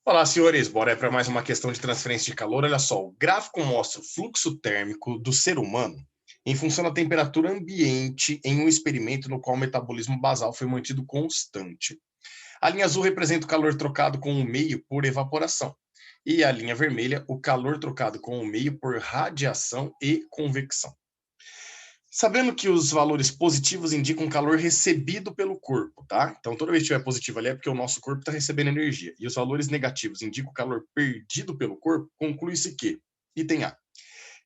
Olá, senhores. Bora para mais uma questão de transferência de calor. Olha só, o gráfico mostra o fluxo térmico do ser humano em função da temperatura ambiente em um experimento no qual o metabolismo basal foi mantido constante. A linha azul representa o calor trocado com o meio por evaporação. E a linha vermelha, o calor trocado com o meio por radiação e convecção. Sabendo que os valores positivos indicam calor recebido pelo corpo, tá? Então, toda vez que tiver positivo ali é porque o nosso corpo está recebendo energia. E os valores negativos indicam o calor perdido pelo corpo, conclui-se que, item A,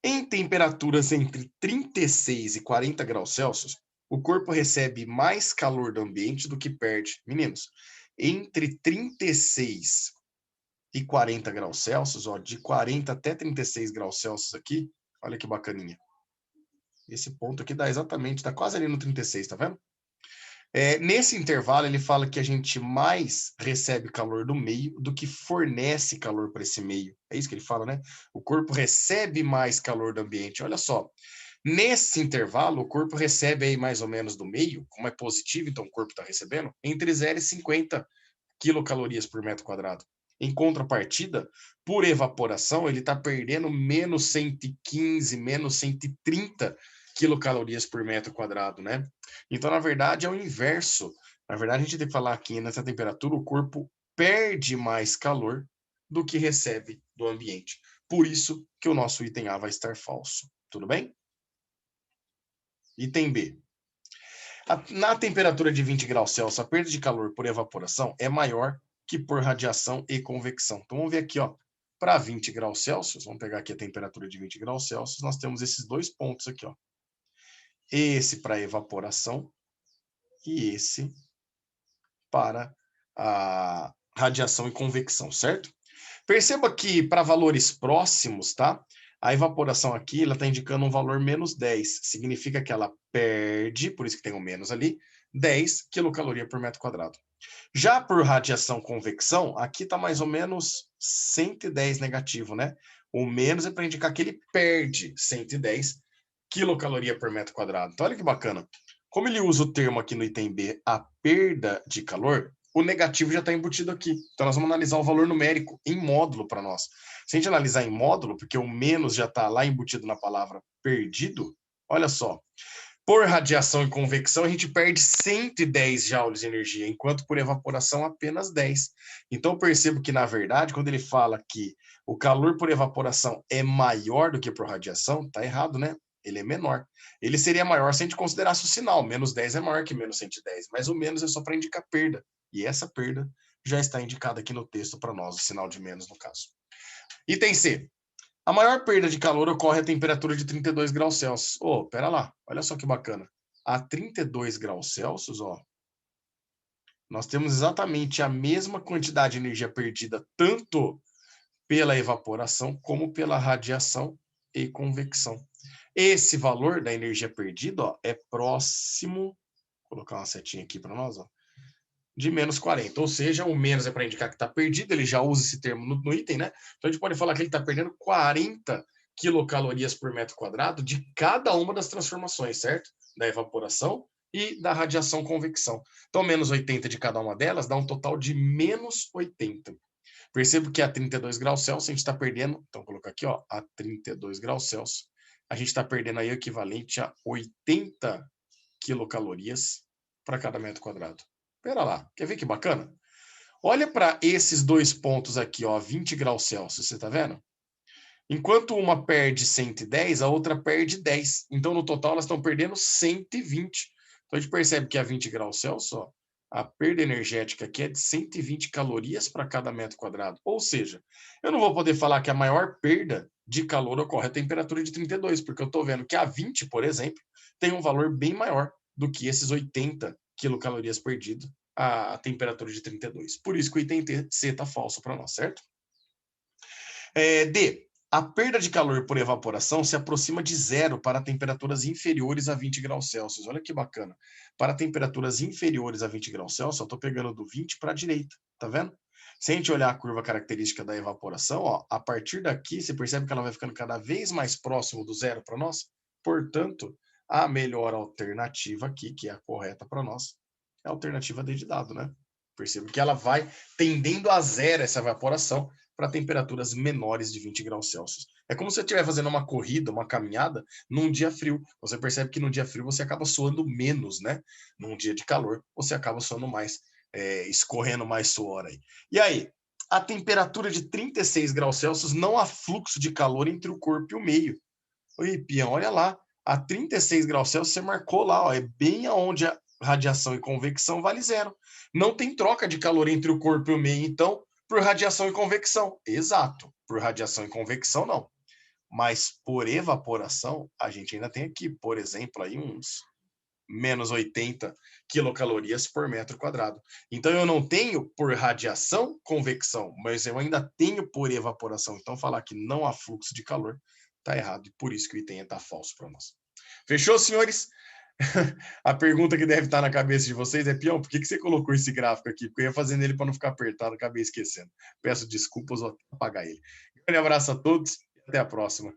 em temperaturas entre 36 e 40 graus Celsius, o corpo recebe mais calor do ambiente do que perde. Meninos, entre 36 e 40 graus Celsius, ó, de 40 até 36 graus Celsius aqui, olha que bacaninha. Esse ponto aqui dá exatamente, tá quase ali no 36, tá vendo? Nesse intervalo, ele fala que a gente mais recebe calor do meio do que fornece calor para esse meio. É isso que ele fala, né? O corpo recebe mais calor do ambiente. Olha só, nesse intervalo, o corpo recebe aí mais ou menos do meio, como é positivo, então o corpo está recebendo, entre 0 e 50 quilocalorias por metro quadrado. Em contrapartida, por evaporação, ele está perdendo menos 115, menos 130 quilocalorias por metro quadrado, né? Então, na verdade, é o inverso. Na verdade, a gente tem que falar aqui nessa temperatura, o corpo perde mais calor do que recebe do ambiente. Por isso que o nosso item A vai estar falso. Tudo bem? Item B. Na temperatura de 20 graus Celsius, a perda de calor por evaporação é maior que por radiação e convecção. Então, vamos ver aqui, ó. Para 20 graus Celsius, vamos pegar aqui a temperatura de 20 graus Celsius, nós temos esses dois pontos aqui, ó. Esse para evaporação e esse para a radiação e convecção, certo? Perceba que para valores próximos, tá? A evaporação aqui, ela está indicando um valor menos 10. Significa que ela perde, por isso que tem o menos ali, 10 quilocaloria por metro quadrado. Já por radiação convecção, aqui está mais ou menos 110 negativo, né? O menos é para indicar que ele perde 110 quilocaloria por metro quadrado. Então, olha que bacana. Como ele usa o termo aqui no item B, a perda de calor, o negativo já está embutido aqui. Então, nós vamos analisar o valor numérico em módulo para nós. Se a gente analisar em módulo, porque o menos já está lá embutido na palavra perdido, olha só. Por radiação e convecção, a gente perde 110 joules de energia, enquanto por evaporação apenas 10. Então, eu percebo que, na verdade, quando ele fala que o calor por evaporação é maior do que por radiação, está errado, né? Ele é menor. Ele seria maior se a gente considerasse o sinal. Menos 10 é maior que menos 110, mas o menos é só para indicar perda. E essa perda já está indicada aqui no texto para nós, o sinal de menos no caso. Item C. A maior perda de calor ocorre a temperatura de 32 graus Celsius. Oh, pera lá, olha só que bacana. A 32 graus Celsius, ó, nós temos exatamente a mesma quantidade de energia perdida, tanto pela evaporação como pela radiação e convecção. Esse valor da energia perdida, ó, é próximo, vou colocar uma setinha aqui para nós, ó, de menos 40. Ou seja, o menos é para indicar que está perdido, ele já usa esse termo no item, né? Então a gente pode falar que ele está perdendo 40 quilocalorias por metro quadrado de cada uma das transformações, certo? Da evaporação e da radiação convecção. Então, menos 80 de cada uma delas dá um total de menos 80. Percebo que a 32 graus Celsius a gente está perdendo, então vou colocar aqui, ó, a 32 graus Celsius, a gente está perdendo aí o equivalente a 80 quilocalorias para cada metro quadrado. Espera lá, quer ver que bacana? Olha para esses dois pontos aqui, ó, 20 graus Celsius, você está vendo? Enquanto uma perde 110, a outra perde 10. Então, no total, elas estão perdendo 120. Então, a gente percebe que a 20 graus Celsius, ó, a perda energética aqui é de 120 calorias para cada metro quadrado. Ou seja, eu não vou poder falar que a maior perda de calor ocorre a temperatura de 32, porque eu estou vendo que a 20, por exemplo, tem um valor bem maior do que esses 80 quilocalorias perdido a temperatura de 32. Por isso que o item C está falso para nós, certo? D. A perda de calor por evaporação se aproxima de zero para temperaturas inferiores a 20 graus Celsius. Olha que bacana. Para temperaturas inferiores a 20 graus Celsius, eu estou pegando do 20 para a direita, tá vendo? Se a gente olhar a curva característica da evaporação, ó, a partir daqui, você percebe que ela vai ficando cada vez mais próximo do zero para nós. Portanto, a melhor alternativa aqui, que é a correta para nós, é a alternativa D de dado, né? Perceba que ela vai tendendo a zero essa evaporação para temperaturas menores de 20 graus Celsius. É como se você estiver fazendo uma corrida, uma caminhada, num dia frio. Você percebe que no dia frio você acaba suando menos, né? Num dia de calor, você acaba suando mais, escorrendo mais suor aí. E aí, a temperatura de 36 graus Celsius não há fluxo de calor entre o corpo e o meio. Oi, peão, olha lá. A 36 graus Celsius você marcou lá, ó, é bem aonde a radiação e convecção vale zero. Não tem troca de calor entre o corpo e o meio, então, por radiação e convecção. Exato. Por radiação e convecção, não. Mas por evaporação, a gente ainda tem aqui, por exemplo, aí uns menos 80 quilocalorias por metro quadrado. Então, eu não tenho por radiação convecção, mas eu ainda tenho por evaporação. Então, falar que não há fluxo de calor está errado, e por isso que o item está falso para nós. Fechou, senhores? A pergunta que deve estar na cabeça de vocês é, Pião, por que você colocou esse gráfico aqui? Porque eu ia fazendo ele para não ficar apertado, acabei esquecendo. Peço desculpas, vou apagar ele. Um grande abraço a todos e até a próxima.